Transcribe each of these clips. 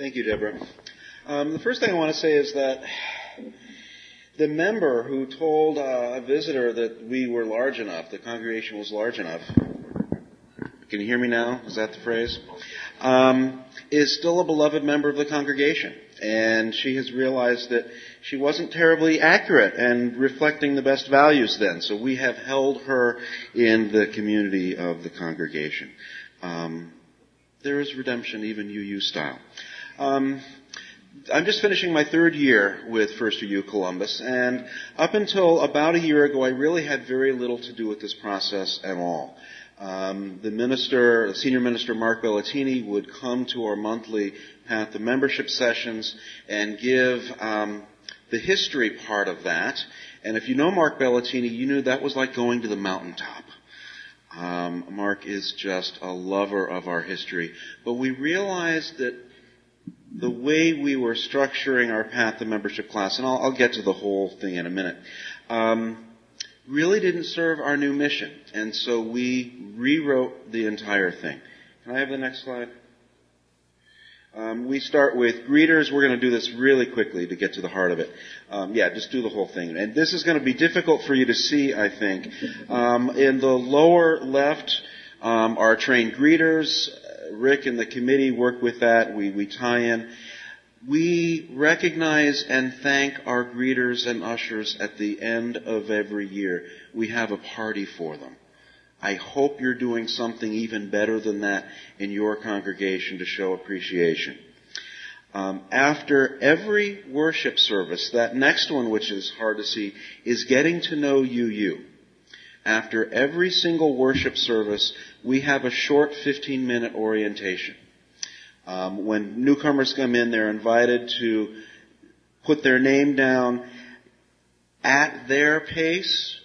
Thank you, Deborah. The first thing I want to say is that the member who told a visitor that we were large enough, the congregation was large enough, can you hear me now? Is that the phrase? Is still a beloved member of the congregation. And she has realized that she wasn't terribly accurate and reflecting the best values then. So we have held her in the community of the congregation. There is redemption, even UU style. I'm just finishing my third year with First UU Columbus, and up until about a year ago, I really had very little to do with this process at all. The senior minister, Mark Bellatini, would come to our monthly Path to Membership sessions and give the history part of that. And if you know Mark Bellatini, you knew that was like going to the mountaintop. Mark is just a lover of our history. But we realized that the way we were structuring our Path to Membership class, and I'll get to the whole thing in a minute, really didn't serve our new mission. And so we rewrote the entire thing. Can I have the next slide? We start with greeters. We're going to do this really quickly to get to the heart of it. Just do the whole thing. And this is going to be difficult for you to see, I think. In the lower left are trained greeters. Rick and the committee work with that. We tie in. We recognize and thank our greeters and ushers at the end of every year. We have a party for them. I hope you're doing something even better than that in your congregation to show appreciation. After every worship service, that next one, which is hard to see, is getting to know UU. After every single worship service, we have a short 15-minute orientation. When newcomers come in, they're invited to put their name down at their pace.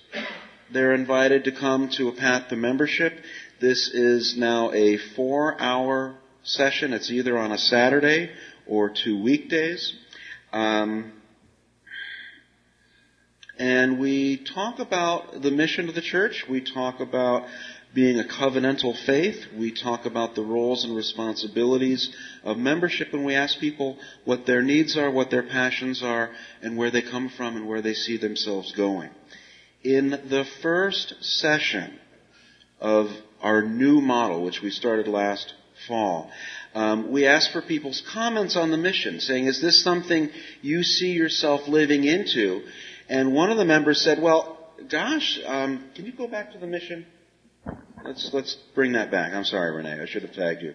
They're invited to come to a Path to Membership. This is now a 4-hour session. It's either on a Saturday or 2 weekdays. And we talk about the mission of the church. We talk about being a covenantal faith. We talk about the roles and responsibilities of membership, and we ask people what their needs are, what their passions are, and where they come from and where they see themselves going. In the first session of our new model, which we started last fall, we asked for people's comments on the mission, saying, is this something you see yourself living into? And one of the members said, well, gosh, can you go back to the mission? Let's bring that back. I'm sorry, Renee. I should have tagged you.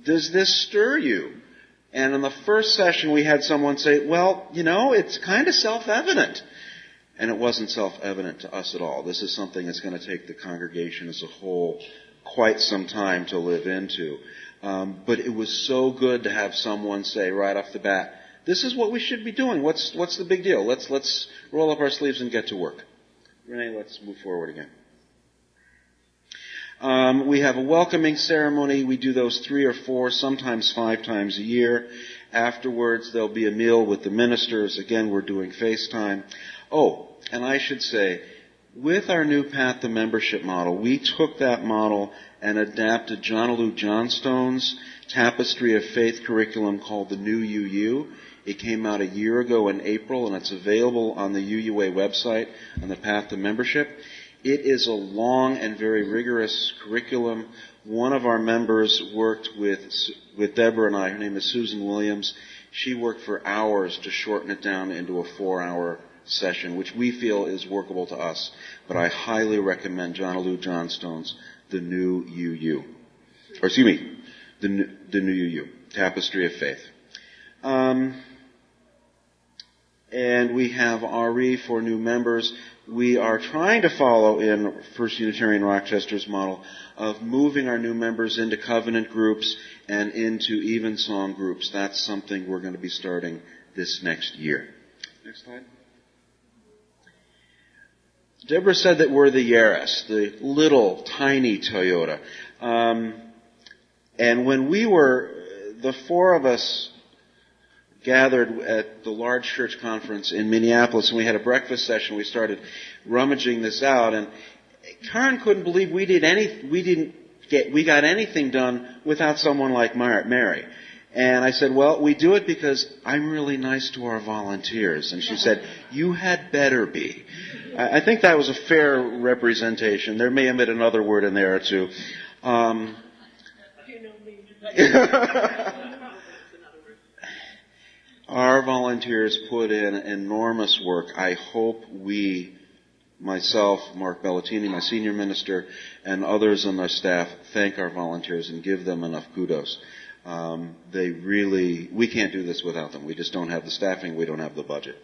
Does this stir you? And in the first session, we had someone say, well, it's kind of self-evident. And it wasn't self-evident to us at all. This is something that's going to take the congregation as a whole quite some time to live into. But it was so good to have someone say right off the bat, this is what we should be doing. What's the big deal? Let's roll up our sleeves and get to work. Renee, let's move forward again. We have a welcoming ceremony. We do those 3 or 4, sometimes 5 times a year. Afterwards, there'll be a meal with the ministers. Again, we're doing FaceTime. Oh, and I should say, with our new Path to Membership model, we took that model and adapted John Lou Johnstone's Tapestry of Faith curriculum called the New UU. It came out a year ago in April, and it's available on the UUA website on the Path to Membership. It is a long and very rigorous curriculum. One of our members worked with Deborah and I. Her name is Susan Williams. She worked for hours to shorten it down into a 4-hour session, which we feel is workable to us. But I highly recommend John Lou Johnstone's The New UU. The New UU, Tapestry of Faith. And we have RE for new members. We are trying to follow in First Unitarian Rochester's model of moving our new members into covenant groups and into evensong groups. That's something we're going to be starting this next year. Next slide. Deborah said that we're the Yaris, the little, tiny Toyota. And when we were, the 4 of us gathered at the large church conference in Minneapolis, and we had a breakfast session. We started rummaging this out, and Karen couldn't believe we got anything done without someone like Mary. And I said, well, we do it because I'm really nice to our volunteers. And she said, you had better be. I think that was a fair representation. There may have been another word in there or two. Our volunteers put in enormous work. I hope we, myself, Mark Bellatini, my senior minister, and others on our staff thank our volunteers and give them enough kudos. We can't do this without them. We just don't have the staffing. We don't have the budget.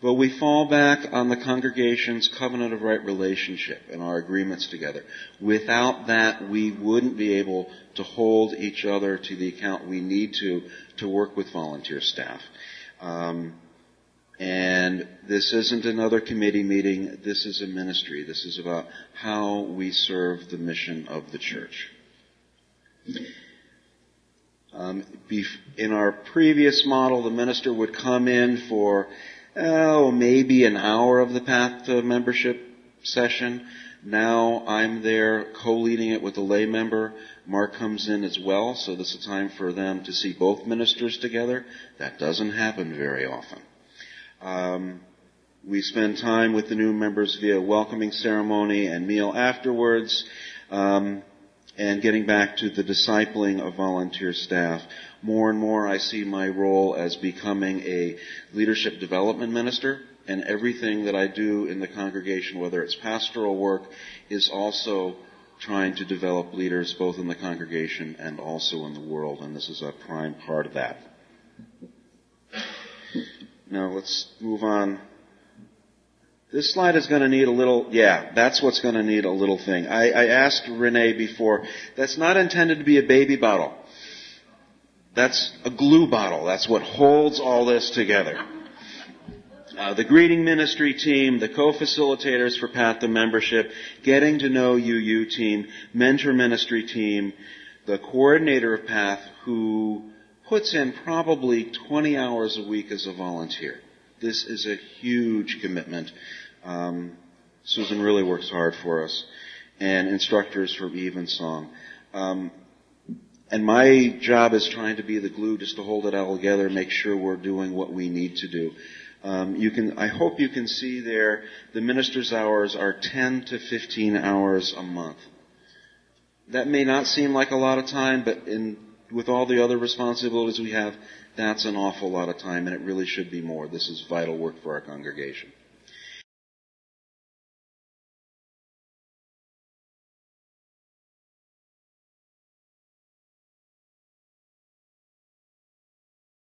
But we fall back on the congregation's covenant of right relationship and our agreements together. Without that, we wouldn't be able to hold each other to the account we need to work with volunteer staff. And this isn't another committee meeting. This is a ministry. This is about how we serve the mission of the church. In our previous model, the minister would come in for maybe an hour of the Path to Membership session. Now I'm there co-leading it with a lay member. Mark comes in as well, so this is a time for them to see both ministers together. That doesn't happen very often. We spend time with the new members via welcoming ceremony and meal afterwards, and getting back to the discipling of volunteer staff. More and more I see my role as becoming a leadership development minister, and everything that I do in the congregation, whether it's pastoral work, is also trying to develop leaders both in the congregation and also in the world, and this is a prime part of that. Now let's move on. This slide is going to need a little, that's what's going to need a little thing. I asked Renee before, that's not intended to be a baby bottle. That's a glue bottle. That's what holds all this together. The greeting ministry team, the co-facilitators for Path to Membership, getting to know UU team, mentor ministry team, the coordinator of Path who puts in probably 20 hours a week as a volunteer. This is a huge commitment. Susan really works hard for us. And instructors from Evensong. And my job is trying to be the glue just to hold it all together, make sure we're doing what we need to do. I hope you can see there the minister's hours are 10 to 15 hours a month. That may not seem like a lot of time, but with all the other responsibilities we have, that's an awful lot of time, and it really should be more. This is vital work for our congregation.